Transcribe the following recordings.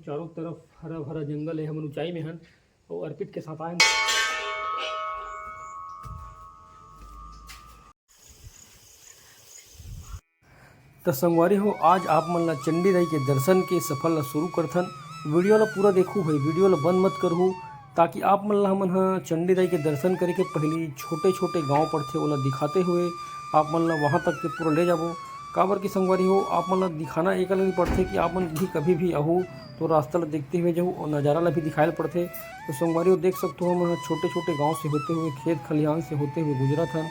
चारों तरफ हरा भरा जंगल है, हम ऊंचाई में हैं और अर्पित के साथ आए। तो संगवारी हो, आज आप मन ला चंडी दाई के दर्शन के सफर ला शुरू करथन। वीडियो ला पूरा देखू भाई, वीडियो ला बंद मत करू, ताकि आप मन ला हमन ह चंडी दाई के दर्शन करे के पहली छोटे छोटे गांव पड़थे ओला दिखाते हुए आप मन ला वहाँ तक के पूरा ले जाबो। काबर की संगवारी हो, आप मन ला दिखाना एक अलग पड़थे कि आप मन भी कभी भी आहू तो रास्ता ला देखते हुए जाऊँ और नज़ारा ला भी दिखाएल पड़थे। तो संगवारी हो देख सकते हो, हम छोटे छोटे गाँव से होते हुए, खेत खलिहान से होते हुए गुजरत हन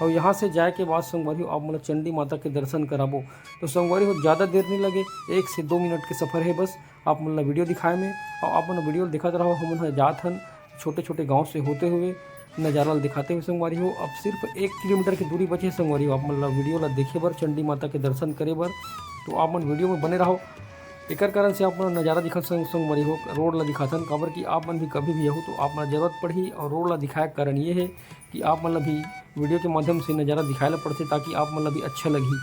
और यहाँ से जाए के बाद संगवारी हो आप मतलब चंडी माता के दर्शन कराबो। तो संगवारी हो ज़्यादा देर नहीं लगे, 1 से 2 मिनट के सफ़र है बस। आप मतलब वीडियो दिखाए में और आप मतलब वीडियो दिखाते रहो, हम जात हन छोटे छोटे गांव से होते हुए नज़ारा दिखाते हुए। संगवारी हो अब सिर्फ 1 किलोमीटर की दूरी बची है संगवारी हो, आप मतलब वीडियो ला देखे बर, चंडी माता के दर्शन करे बर। तो आप मन वीडियो में बने रहो, एक कारण से आप नज़ारा दिखत संगवारी हो, रोड ला दिखाथन। काबर कि आप मन भी कभी भी हो तो आप मन जरूरत पड़ी और रोड ला दिखाए के कारण ये है कि आप मतलब भी वीडियो के माध्यम से नज़ारा दिखाए ला पड़ते, ताकि आप मतलब भी अच्छा लगी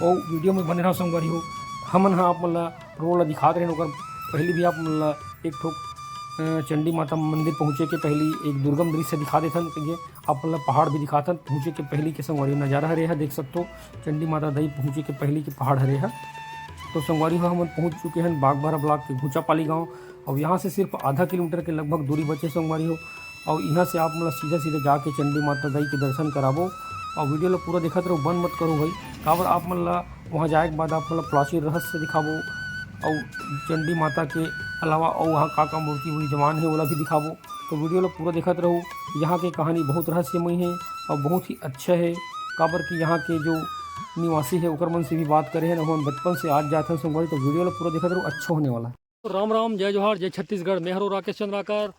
और वीडियो में बने रहो संगवारी हो। हमन हाँ आप मतलब रोड ला दिखाते रहे, ओकर पहले भी आप मतलब एक ठोक चंडी माता मंदिर पहुँचे के पहली एक दुर्गम दृश्य दिखा देथन। ये आप मतलब पहाड़ भी दिखाथन पहुँचे के पहली के संगवारी नज़ारा हरे है, देख सकते हो चंडी माता दई पहुँचे के पहली के पहाड़ हरे है। तो संगवारी हो हम पहुँच चुके हैं बागबारा ब्लॉक के घुचापाली गांव और यहाँ से सिर्फ आधा किलोमीटर के लगभग दूरी बचे संगवारी हो। और यहाँ से आप मतलब सीधा सीधा जाके चंडी माता दाई के दर्शन कराबो और वीडियो ला पूरा दिखाते रहो, बंद मत करो भाई। काबर आप मतलब वहाँ जाए के बाद आप मतलब प्राचीन रहस्य दिखाबो और चंडी माता के अलावा और वहाँ का मूर्ति वही जवान है ओला भी दिखाबो। तो वीडियो ला पूरा दिखाते रहो। यहाँ की कहानी बहुत रहस्यमय है और बहुत ही अच्छा है। काबर कि यहाँ के जो निवासी है ओकर मन से भी बात करे हैं ना, हम बचपन से आज जाते हैं संगवारी। तो वीडियो ला पूरा दिखाते रहो, अच्छा होने वाला है। राम राम, जय जोहार, जय छत्तीसगढ़। मैं हरो राकेश चंद्राकर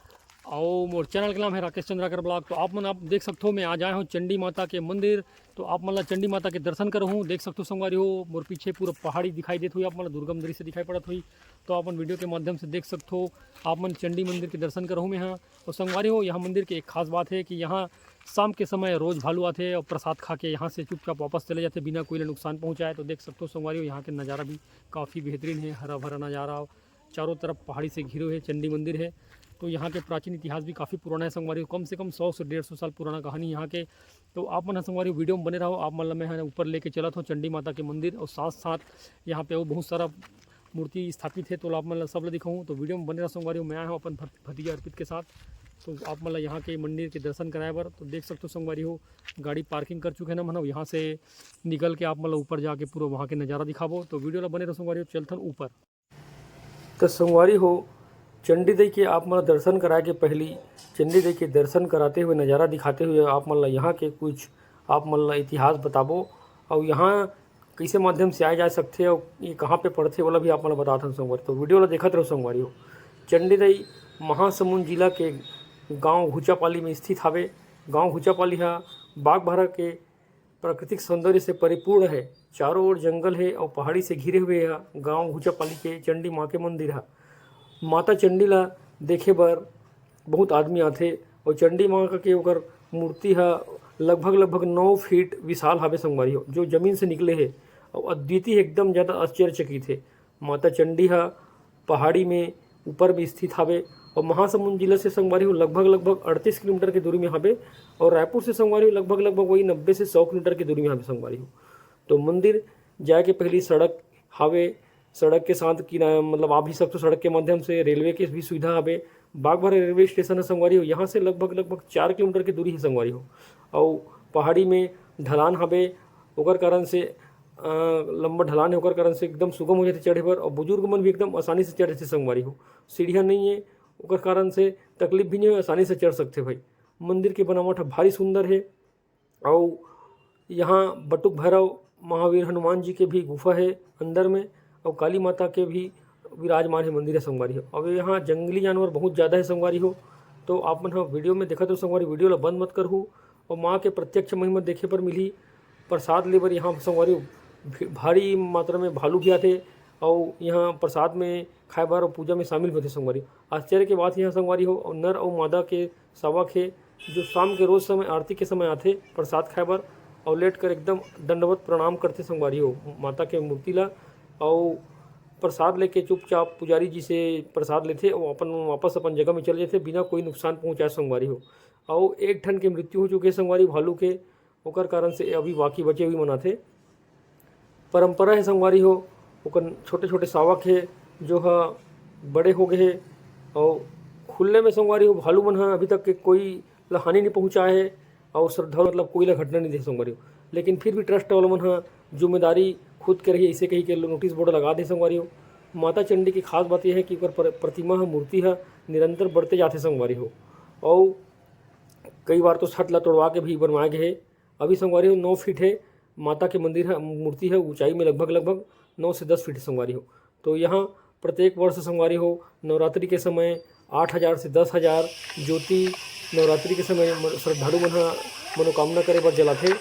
और मोर चैनल का नाम है राकेश चंद्राकर ब्लॉग। तो आप देख सकते हो मैं आज आया हूँ चंडी माता के मंदिर। तो आप मतलब चंडी माता के दर्शन कर हूँ, देख सकते हो संगवारी हो। मोर पीछे पूरा पहाड़ी दिखाई देती हुई, आप मतलब दुर्गम दृश्य दिखाई पड़त हुई। तो आप वीडियो के माध्यम से देख सकते हो, आप मन चंडी मंदिर के दर्शन कर हूँ मैं यहाँ। और संगवारी हो, यहाँ मंदिर की एक खास बात है कि यहाँ शाम के समय रोज़ भालू आते और प्रसाद खा के यहाँ से चुपचाप वापस चले जाते बिना कोई नुकसान पहुँचाए। तो देख सकते हो संगवारी हो, यहाँ के नज़ारा भी काफ़ी बेहतरीन है, हरा भरा नज़ारा, चारों तरफ पहाड़ी से घिरे हुए चंडी मंदिर है। तो यहाँ के प्राचीन इतिहास भी काफ़ी पुराना है संगवारी, कम से कम 100 से 150 साल पुराना कहानी यहाँ के। तो आप मन संगवारी वीडियो में बने रहो, आप मतलब मैं ऊपर लेके चला था चंडी माता के मंदिर और साथ साथ यहाँ पे वो बहुत सारा मूर्ति स्थापित है। तो आप मतलब सब दिखाऊँ, तो वीडियो में बने रहो संगवारी। मैं आया हूँ अपन भतीजा अर्पित के साथ। तो आप मतलब यहाँ के मंदिर के दर्शन कराए बर। तो देख सकते हो संगवारी हो, गाड़ी पार्किंग कर चुके हैं ना, मतलब यहाँ से निकल के आप मतलब ऊपर जाके पूरा वहाँ के नज़ारा दिखाबो। तो वीडियो ला बने रहो संगवारी हो, चलथन ऊपर। तो संगवारी हो, चंडी दाई के आप मतलब दर्शन कराए के पहली चंडी दाई के दर्शन कराते हुए नज़ारा दिखाते हुए आप मतलब यहाँ के कुछ आप मतलब इतिहास बताबो और यहाँ कैसे माध्यम से आए जा सकते और ये कहाँ पे पड़ते वाला भी आप मतलब बताते संगवारी। तो वीडियो ला देखते रहो संगवारी हो। चंडी दाई महासमुंद जिला के गांव घुचापाली में स्थित हवे। गांव घुचापाली है बागबाहरा के प्राकृतिक सौंदर्य से परिपूर्ण है, चारों ओर जंगल है और पहाड़ी से घिरे हुए है। गांव घुचापाली के चंडी माँ के मंदिर है। माता चंडी ला देखे बर बहुत आदमी आते और चंडी माँ के ओकर मूर्ति है लगभग 9 फीट विशाल हवे संगवारी हो, जो जमीन से निकले है और अद्वितीय एकदम ज़्यादा आश्चर्यचकित है। माता चंडी है पहाड़ी में ऊपर भी स्थित हवे और महासमुंद जिला से संगवारी हो लगभग 38 किलोमीटर की दूरी में हवे और रायपुर से संगवारी हो लगभग वही 90 से 100 किलोमीटर की दूरी में हवे संगवारी हो। तो मंदिर जाए के पहली सड़क हवे, सड़क के साथ कि मतलब आप भी सब तो सड़क के माध्यम से रेलवे की भी सुविधा हवे। बागबाहरा रेलवे स्टेशन है संगवारी हो, यहाँ से लगभग 4 किलोमीटर की दूरी है संगवारी हो और पहाड़ी में ढलान हवे, ओकर कारण से लंबा ढलान है, ओकर कारण से एकदम सुगम हो जाते चढ़े पर और बुजुर्ग मन भी एकदम आसानी से चढ़ सकते संगवारी हो। सीढ़ियाँ नहीं है, ओकर कारण से तकलीफ भी नहीं हो, आसानी से चढ़ सकते भाई। मंदिर की बनावट भारी सुंदर है और यहाँ बटुक भैरव महावीर हनुमान जी के भी गुफा है अंदर में और काली माता के भी विराजमान है मंदिर है संगवारी हो। अब यहाँ जंगली जानवर बहुत ज़्यादा है संगवारी हो। तो आप मन वीडियो में देखा तो संगवारी, वीडियो ला बंद मत करहूँ और माँ के प्रत्यक्ष महिमा देखे पर मिली। प्रसाद लेबर यहाँ संगवारी भारी मात्रा में भालू भी आते और यहाँ प्रसाद में खाए बार और पूजा में शामिल होते संगवारी। आश्चर्य के बात यहाँ संगवारी हो और नर और मादा के सावक है जो शाम के रोज समय आरती के समय आते प्रसाद खाए बार और लेट कर एकदम दंडवत प्रणाम करते संगवारी हो माता के मूर्ति ला और प्रसाद लेके चुपचाप पुजारी जी से प्रसाद लेथे और अपन वापस अपन जगह में चले जाते बिना कोई नुकसान पहुंचाए संगवारी हो। और एक ठन के मृत्यु हो चुके संगवारी भालू के, ओकर कारण से अभी बाकी बचे हुए मनाथे। परंपरा है संगवारी हो, ओकर छोटे छोटे सावक है जो बड़े हो गए है और खुले में संगवारी हो भालू मन अभी तक के कोई ला हानि नहीं पहुँचाए है और श्रद्धा मतलब कोई ला घटना नहीं दे संगवारी हो। लेकिन फिर भी ट्रस्ट वाला मन जिम्मेदारी खुद के रही ऐसे कही के नोटिस बोर्ड लगा दे संगवारी हो। माता चंडी की खास बात यह है कि ओकर प्रतिमा मूर्ति निरंतर बढ़ते जाते संगवारी हो और कई बार तो छत ला तोड़वा के भी बनवाए गए है। अभी संगवारी हो 9 फीट है माता के मंदिर है, मूर्ति है ऊंचाई में लगभग 9 से 10 फीट संगवारी हो। तो यहाँ प्रत्येक वर्ष संगवारी हो नवरात्रि के समय 8,000 से 10,000 ज्योति नवरात्रि के समय श्रद्धालु मन मनोकामना करे बर जलाथे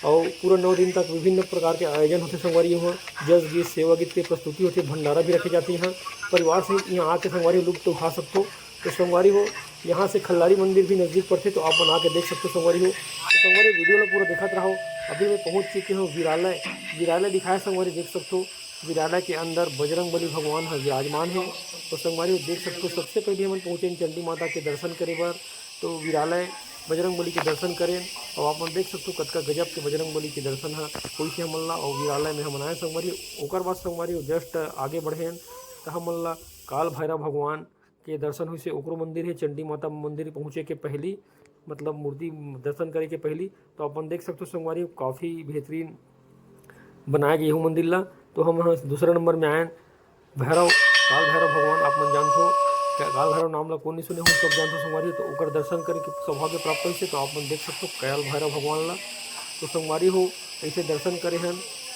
और पूरा 9 दिन तक विभिन्न प्रकार के आयोजन होते संगवारी हो। जस गीत सेवा गीत के प्रस्तुति होती, भंडारा भी रखे जाते हैं। परिवार से यहाँ आके संगवारी लुत्फ उठा सकते हो। तो संगवारी हो यहाँ से खल्लारी मंदिर भी नज़दीक पड़ते तो आप बना के देख सकते हो संगवारी हो। तो संगवारी वीडियो में पूरा देखते रहो। अभी मैं पहुँच चुके हूँ वीरालय दिखाया संगवारी देख सकते हो। वीरालय के अंदर बजरंगबली भगवान विराजमान है। तो संगवारी हो देख सकते हो। सबसे पहले हम पहुँचे चंडी माता के दर्शन करे बर, तो वीरालय बजरंगबली के दर्शन करें और आप देख सकते हो कतका गजब के बजरंगबली के दर्शन है कोई से हमन ला और वीरालय में हम आए संगवारी। ओकर बाद संगवारी जस्ट आगे बढ़े तो हमन ला काल भैरव भगवान के दर्शन हुई से ओकरो मंदिर है। चंडी माता मंदिर पहुँचे के पहली मतलब मूर्ति दर्शन करे के पहली तो अपन देख सकते हो संगवारी काफ़ी बेहतरीन बनाया गया हूँ मंदिर ला। तो हम दूसरे नंबर में आए काल भैरव भगवान। आप मन जानते काल भैरव नाम ला कौन नहीं सुने हो, सब जानते हो संगवारी। तो ओकर दर्शन करे के सौभाग्य प्राप्त हुई से तो आप मन देख सकते हो काल भैरव भगवान ला। तो संगवारी हो ऐसे दर्शन करे हैं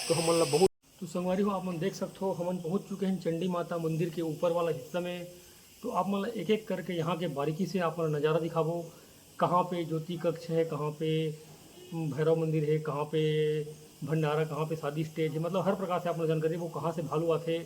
तो हमन ला बहुत। तो संगवारी हो आप मन देख सकते हो हमन पहुँच चुके हैं चंडी माता मंदिर के ऊपर वाला हिस्सा में। तो आप मन एक एक करके यहाँ के बारीकी से आप मन नज़ारा दिखाबो, कहाँ पे ज्योति कक्ष है, कहाँ पे भैरव मंदिर है, कहाँ पे भंडारा, कहाँ पे शादी स्टेज है, मतलब हर प्रकार से आप जानकारी वो कहाँ से भालू आते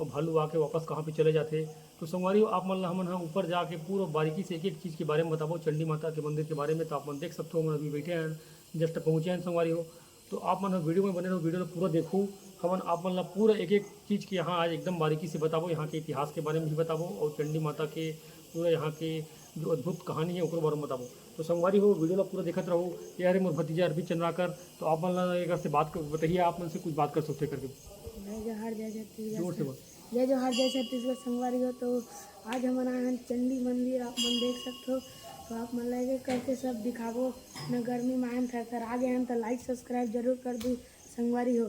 और भालू आके वापस कहाँ पे चले जाते। तो संगवारी आप मन हमन ऊपर जाके पूरा बारीकी से एक एक चीज़ के बारे में बताबो चंडी माता के मंदिर के बारे में। तो आप मन देख सकते हो हम अभी बैठे हैं जस्ट पहुँचे हैं संगवारी हो। तो आप मन वीडियो में बने रहो, वीडियो पूरा देखो। हमन आप मन पूरा एक एक चीज़ के यहाँ आज एकदम बारीकी से बताबो, यहाँ के इतिहास के बारे में भी बताबो और चंडी माता के पूरा यहाँ के जो अद्भुत कहानी है ओकर बारे में बताबो। तो संगवारी हो वीडियो पूरा देखते रहो। ये हमारे मोर भतीजा अर्पित चंद्राकर। तो आप मन एक से बात बताइए, आप मन से कुछ बात कर सकते करके जोर से बात। जय जोहार जय छत्तीसगढ़ संगवारी हो। तो आज हम आए हैं चंडी मंदिर, आप मन देख सकते हो। तो आप मन लगे करके सब दिखाबो न, गर्मी में आए थर आ गए हैं तो लाइक सब्सक्राइब जरूर कर दो संगवारी हो।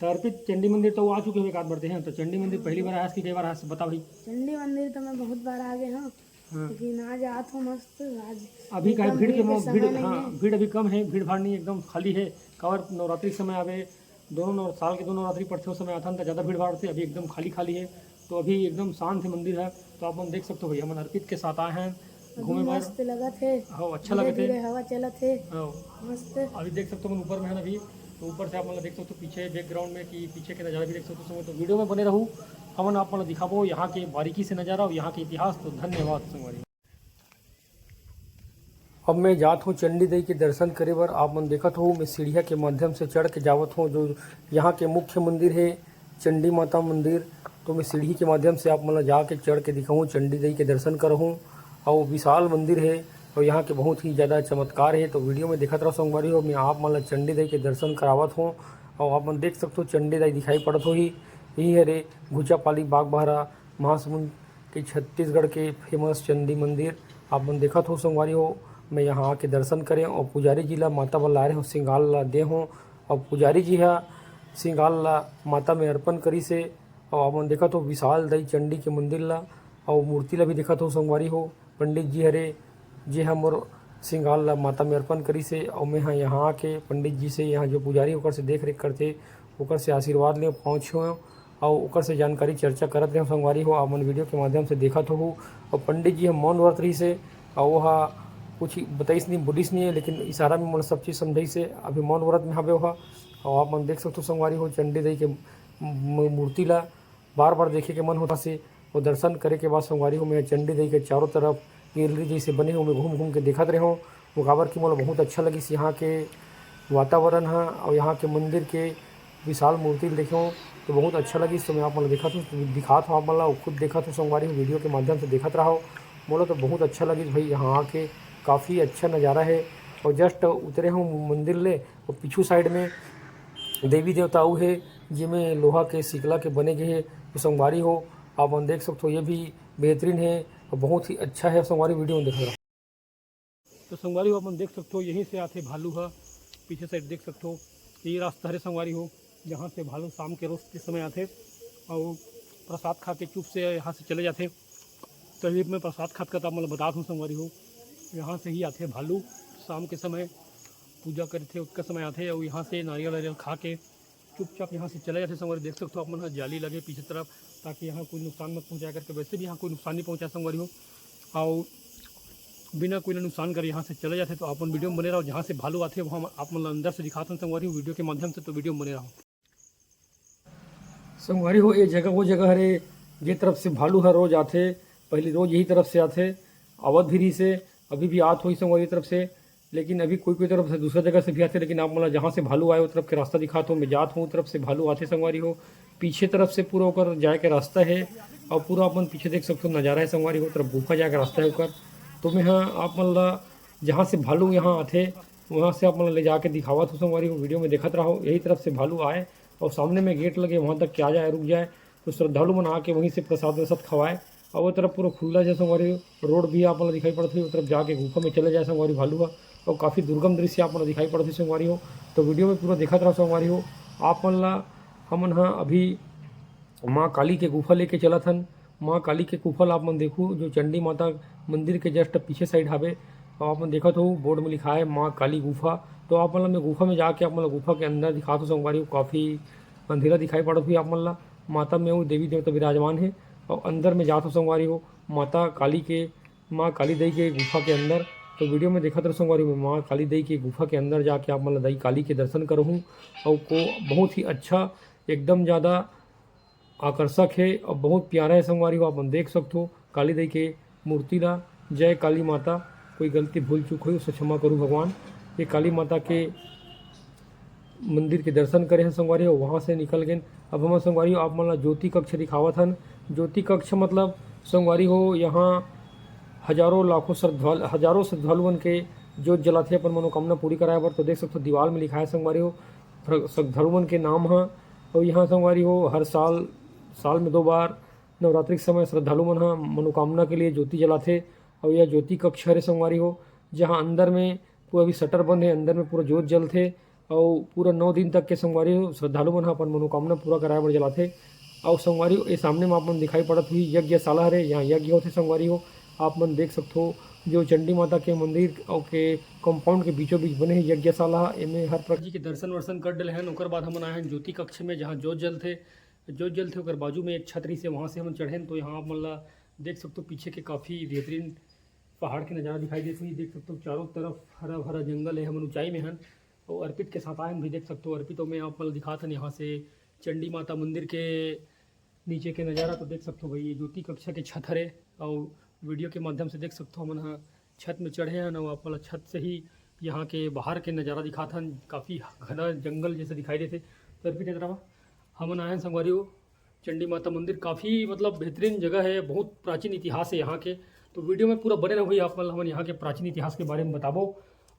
तो अर्पित चंडी मंदिर तो आ चुके हैं, एक आध बढ़ते हैं। तो चंडी मंदिर पहली बार आया कि कई बार आया बता भाई। चंडी मंदिर तो मैं बहुत बार आ गए हूँ लेकिन आज आत हूँ मस्त। आज अभी का भीड़ भीड़ अभी कम है, भीड़ भाड़ नहीं एकदम खाली है। कवर नवरात्रि समय आवे दोनों साल के दोनों नवरात्रि पड़ते उस समय आता था ज़्यादा भीड़ भाड़ थी, अभी एकदम खाली है। तो अभी एकदम शांत है मंदिर है। तो आप हम देख सकते हो भैया हम अर्पित के साथ आए हैं घूमे बार। मस्त लगा थे, हाँ अच्छा लगे थे, हवा चला थे मस्त। अभी देख सकते हो हम ऊपर में है अभी। तो ऊपर से आप मतलब देख सकते हो पीछे बैकग्राउंड में कि पीछे के नज़ारा भी देख सकते हो। तो वीडियो में बने रहूँ, हमन आप मतलब दिखाबो यहाँ के बारीकी से नज़ारा और यहाँ के इतिहास। तो धन्यवाद संगवारी। अब मैं जात हूँ चंडी देवी के दर्शन करे बर। आप मन देखत हो मैं सीढ़िया के माध्यम से चढ़ के जावत हूँ जो यहाँ के मुख्य मंदिर है चंडी माता मंदिर। तो मैं सीढ़ी के माध्यम से आप मतलब जाके चढ़ के दिखाऊँ, चंडी देवी के दर्शन करहूँ। और विशाल मंदिर है और यहाँ के बहुत ही ज़्यादा चमत्कार है। तो वीडियो में दिखत रहो संगवारी हो, मैं आप मतलब चंडी देवी के दर्शन करावत हूँ। और आप मन देख सकते हो चंडी देवी दिखाई पड़त हो ही यही है रे घुचापाली बागबाहरा महासमुंद के छत्तीसगढ़ के फेमस चंडी मंदिर। आप मन देखत हो संगवारी हो, मैं यहाँ आके दर्शन करें और पुजारी जी ला माता बर ला रहे हो सिंगाल ला दे हों। और पुजारी जी हा सिंगाल ला माता में अर्पण करी से। और अपन देखत हो विशाल दई चंडी के मंदिर ला और मूर्ति ला भी देखत हो संगवारी हो। पंडित जी हरे जे हा मोर सिंगाल ला माता में अर्पण करी से। और मैं यहाँ आके पंडित जी से यहाँ जो पुजारी ओकर से देख रेख करते ओकर से आशीर्वाद ले पहुँचो और ओकर से जानकारी चर्चा करत रहे संगवारी हो। आप मन वीडियो के माध्यम से देखत हो। और पंडित जी हम मौन व्रत रही से और वह कुछ बताइस नहीं बोलिस नहीं है, लेकिन इशारा में मन सब चीज़ समझाई से अभी मौन व्रत में हवे वहाँ। और आप मन देख सकते हो संगवारी हो चंडी देवी के मूर्ति ला बार बार देखे के मन होता से। और दर्शन करे के बाद संगवारी हो मैं चंडी देवी के चारों तरफ गैलरी जैसे बने हो मैं घूम घूम के देखत रहे हूँ। वो काबर की मोला बहुत अच्छा लगिस यहाँ के वातावरण है और यहाँ के मंदिर के विशाल मूर्ति देखे तो बहुत अच्छा लगी। तो मैं आप मन देखा दिखात हो, आप मन ला खुद देखा तो संगवारी हो, वीडियो के माध्यम से देखत रहो। मोला तो बहुत अच्छा लगी भाई, यहाँ आके काफ़ी अच्छा नज़ारा है। और जस्ट उतरे हूँ मंदिर ले, और पीछू साइड में देवी देवता अऊ है जिमें लोहा के सिकला के बने गए है। तो संगवारी हो आप मन देख सकते हो, ये भी बेहतरीन है और बहुत ही अच्छा है। संगवारी वीडियो में देख रहा तो संगवारी हो अपन देख सकते हो, यहीं से आते भालू है। पीछे साइड देख सकते हो, ये रास्ता है संगवारी हो, जहाँ से भालू शाम के रोज के समय आते और प्रसाद खा के चुप से यहाँ से चले जाते। तो ये मैं प्रसाद खाद का मतलब बता दूँ संगवारी हो, यहाँ से ही आते भालू शाम के समय पूजा करते उसका समय आते और यहाँ से नारियल वारियल खा के चुपचाप यहाँ से चले जाते। संगवारी देख सकते हो आप मन, जाली लगे पीछे तरफ ताकि यहाँ कोई नुकसान मत पहुँचाया करके। वैसे भी यहाँ कोई नुकसान नहीं पहुँचा संगवारी हो, और बिना कोई नुकसान करे यहाँ से चले जाते। तो आप वीडियो में बने रहो, जहाँ से भालू आते हैं वहाँ आप मतलब अंदर से दिखाते हैं संगवारी हो वीडियो के माध्यम से। तो वीडियो में बने रहो संगवारी हो। ये जगह वो जगह है ये तरफ से भालू हर रोज आते, पहले रोज यही तरफ से आते, अवध भिरी से अभी भी आत हुई संगवारी तरफ से, लेकिन अभी कोई तरफ से दूसरा जगह से भी आते। लेकिन आप मतलब जहाँ से भालू आए वो तरफ के रास्ता दिखाता हूँ, मैं जात हूँ तरफ से भालू आते संगवारी हो। पीछे तरफ से पूरा होकर जाए के रास्ता है, और पूरा अपन पीछे देख सकते हो नज़ारा है संगवारी हो, तरफ गुफा जाए के रास्ता है ऊपर। तो मैं हाँ आप मतलब जहाँ से भालू यहाँ आते वहाँ से आप मतलब ले जाके दिखावा था संगवारी हो, वीडियो में देखत रहो। यही तरफ से भालू आए और सामने में गेट लगे, वहाँ तक क्या जाए रुक जाए, तो श्रद्धालु मन आके वहीं से प्रसाद वसाद खवाए। और वो तरफ पूरा खुला जाए संगवारी हो, रोड भी आप मतलब दिखाई पड़ती है, वो तरफ जाके गुफा में चले जाए संगवारी भालू का। और काफ़ी दुर्गम दृश्य आप मतलब दिखाई पड़ती संगवारी हो। तो वीडियो में पूरा देखत रहो संगवारी हो। आप मन ला हमन हाँ अभी माँ काली के गुफा लेके चला थन। माँ काली के गुफा आप मन देखू, जो चंडी माता मंदिर के जस्ट पीछे साइड हावे, और आप मन देखत हो बोर्ड में लिखा है माँ काली गुफा। तो आप मतलब मैं गुफा में जाके आप मतलब गुफा के अंदर दिखा दो संगवारी हो, काफ़ी अंधेरा दिखाई पड़त हुई आप मन ला। माता में वो देवी देवता विराजमान है, और अंदर में जात हो संगवारी हो माता काली के, माँ काली देवी के गुफा के अंदर। तो वीडियो में देखा था संगवारी में माँ काली देवी की गुफा के अंदर जाके आप मतलब दई काली के दर्शन करहूँ, और को बहुत ही अच्छा एकदम ज़्यादा आकर्षक है और बहुत प्यारा है संगवारी हो। आप देख सकते हो काली देवी के मूर्ति ला। जय काली माता, कोई गलती भूल चूक हुई उसे क्षमा करूँ भगवान। ये काली माता के मंदिर के दर्शन करे हैं संगवारी हो, वहाँ से निकल गए। अब हम संगवारी हो आप मतलब ज्योति कक्ष दिखावत हन। ज्योति कक्ष मतलब संगवारी हो यहाँ हजारों श्रद्धालुओं के जोत जलाते अपन मनोकामना पूरी कराए बर। तो देख सकते हो दीवार में लिखा है संगवारी हो श्रद्धालुओं के नाम है। और यहाँ संगवारी हो हर साल में 2 बार नवरात्रि के समय श्रद्धालु मन मनोकामना के लिए ज्योति जलाते। और यह ज्योति कक्ष है संगवारी हो, जहाँ अंदर में पूरा अभी शटर बंद है, अंदर में पूरा ज्योत जलते, और पूरा 9 दिन तक के संगवारी हो श्रद्धालु मन अपन मनोकामना पूरा कराए बर जलाते। और संगवारी हो ये सामने में आप मन दिखाई पड़त हुई यज्ञशाला है, यहाँ यज्ञ होते संगवारी हो। आप मन देख सकते हो जो चंडी माता के मंदिर और के कंपाउंड के बीचों बीच बने हैं यज्ञशाला, इनमें हर प्रकार जी के दर्शन वर्शन कर डले हैं। ओकर बाद हम आए हैं ज्योति कक्ष में, जहाँ जोत जलते ओकर बाजू में एक छतरी से वहाँ से हम चढ़े। तो यहाँ आप मतलब देख सकते हो पीछे के काफ़ी बेहतरीन पहाड़ के नज़ारा दिखाई देते हुई। देख सकते हो चारों तरफ हरा भरा जंगल है, हम ऊंचाई में हैं। और अर्पित के साथ आए भी देख सकते हो, अर्पितों में आप मतलब दिखा था यहाँ से चंडी माता मंदिर के नीचे के नज़ारा। तो देख सकते हो भाई ये ज्योति कक्षा के छत है, और वीडियो के माध्यम से देख सकते हो हम यहाँ छत में चढ़े हैं ना। आप मतलब छत से ही यहाँ के बाहर के नज़ारा दिखा था, काफ़ी घना जंगल जैसे दिखाई देते। तो अर्पित तरह हम आए हैं संगवारी हो चंडी माता मंदिर, काफ़ी मतलब बेहतरीन जगह है, बहुत प्राचीन इतिहास है यहाँ के। तो वीडियो में पूरा बने रहो, आप मतलब हम यहाँ के प्राचीन इतिहास के बारे में बताबो।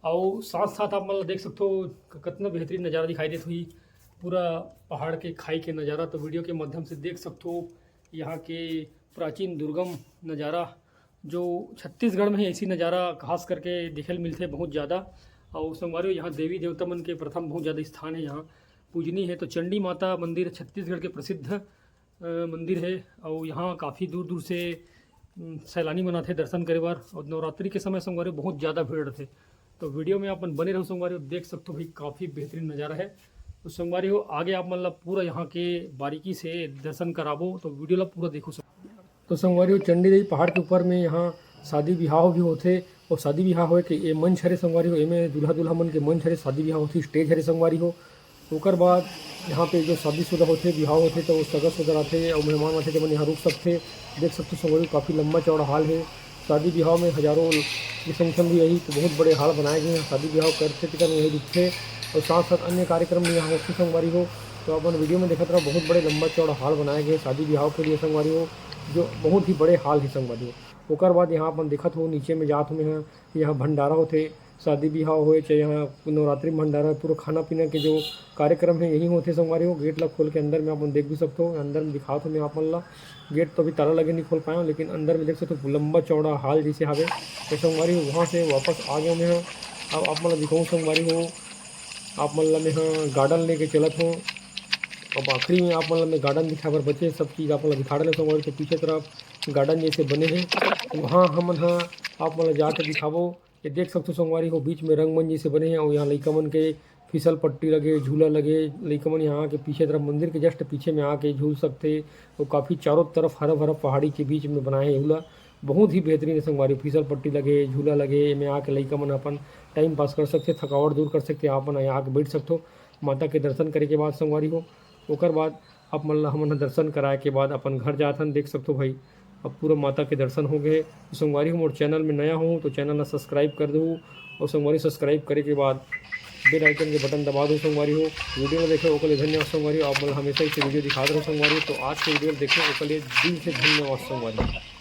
और साथ साथ आप मतलब देख सकते हो कितना बेहतरीन नज़ारा दिखाई देती हुई, पूरा पहाड़ के खाई के नज़ारा। तो वीडियो के माध्यम से देख सकते हो यहाँ के प्राचीन दुर्गम नज़ारा, जो छत्तीसगढ़ में है ऐसी नज़ारा खास करके देखने मिलते हैं बहुत ज़्यादा। और संगवारी यहाँ देवी देवता मन के प्रथम बहुत ज़्यादा स्थान है, यहाँ पूजनी है। तो चंडी माता मंदिर छत्तीसगढ़ के प्रसिद्ध मंदिर है, और यहाँ काफ़ी दूर दूर से सैलानी मन आते दर्शन करे बार। और नवरात्रि के समय संगवारी बहुत ज़्यादा भीड़ रहते। तो वीडियो में अपन बने रहो संगवारी, देख सकते हो भाई काफ़ी बेहतरीन नज़ारा है। तो संगवारी हो आगे आप मतलब पूरा यहाँ के बारीकी से दर्शन कराबो, तो वीडियो ला पूरा देखो। तो संगवारी हो चंडी देवी पहाड़ के ऊपर में यहाँ शादी विवाह भी होते, और शादी विवाह हो के ये मंच हरे संगवारी हो, इनमें दूल्हा दुल्हा मन के मंच हरे, शादी विवाह होती स्टेज हरे संगवारी हो। ओकर बाद यहाँ पे जो शादीशुदा होते विवाह होते तो सगा सुगर आते और मेहमान आते जब यहाँ रुक सकते। देख सकते हो संगवारी काफ़ी लंबा चौड़ा हाल है। शादी विवाह में हज़ारों की संख्या में यही तो बहुत बड़े हाल बनाए गए हैं, शादी विवाह करते टिकट में यही रुकते, और साथ साथ अन्य कार्यक्रम में यहाँ होते संगवारी हो। तो अपन वीडियो में देखत रहा बहुत बड़े लंबा चौड़ा हॉल बनाए गए शादी ब्याह के लिए संगवारी हो, जो बहुत ही बड़े हॉल है संगवारी हो। ओकर बाद यहाँ अपन देखत हो नीचे में जात में यहाँ भंडारा होते, शादी ब्याह होए चाहे यहाँ नवरात्रि में भंडारा, पूरा खाना पीना के जो कार्यक्रम है यही होते संगवारी हो। गेट ला खोल के अंदर में अपन देख भी सकते हो, अंदर में दिखात हो मैं आप मन ला। गेट तो अभी ताला लगे नहीं खोल पाया, लेकिन अंदर में देख सकते हो लंबा चौड़ा हॉल जैसे हवे। तो संगवारी हो वहाँ से वापस आ गए मैं। अब आप मन ला दिखाऊँ संगवारी हो, आप मन ला मैं गार्डन लेके चलत हूँ। अब आखिरी में आप मन ला मैं गार्डन दिखा बर बचे सब चीज़ आप मन ला दिखा रहे संगवारी। तो पीछे तरफ गार्डन जैसे बने हैं, वहाँ हमन आप मन ला जाके दिखाबो। ये देख सकते हो संगवारी हो बीच में रंगमंच जैसे बने हैं, और यहाँ लइका मन के फिसल पट्टी लगे, झूला लगे। लइका मन यहाँ के पीछे तरफ मंदिर के जस्ट पीछे में आके झूल सकते। तो काफ़ी चारों तरफ हरा भरा पहाड़ी के बीच में बनाए हैं झूला, बहुत ही बेहतरीन है संगवारी। फिसल पट्टी लगे, झूला लगे, में आके लइका मन अपन टाइम पास कर सकते, थकावट दूर कर सकते। आप मन यहाँ आके बैठ सकते हो माता के दर्शन करे के बाद संगवारी हो। ओकर बाद आप मन ला हमन दर्शन कराए के बाद अपन घर जाथन। देख सकते हो भाई अब पूरा माता के दर्शन हो गए। तो संगवारी हो मोर चैनल में नया हूँ तो चैनल ला सब्सक्राइब कर दो, और संगवारी सब्सक्राइब करे के बाद बेल आइकन के बटन दबा दो संगवारी हो। वीडियो में देखे ओके लिए धन्यवाद संगवारी हो। आप मतलब हमेशा इसे वीडियो दिखाते रहो संगवारी हो। तो आज के वीडियो देखें ओके लिए दिल से धन्यवाद संगवारी।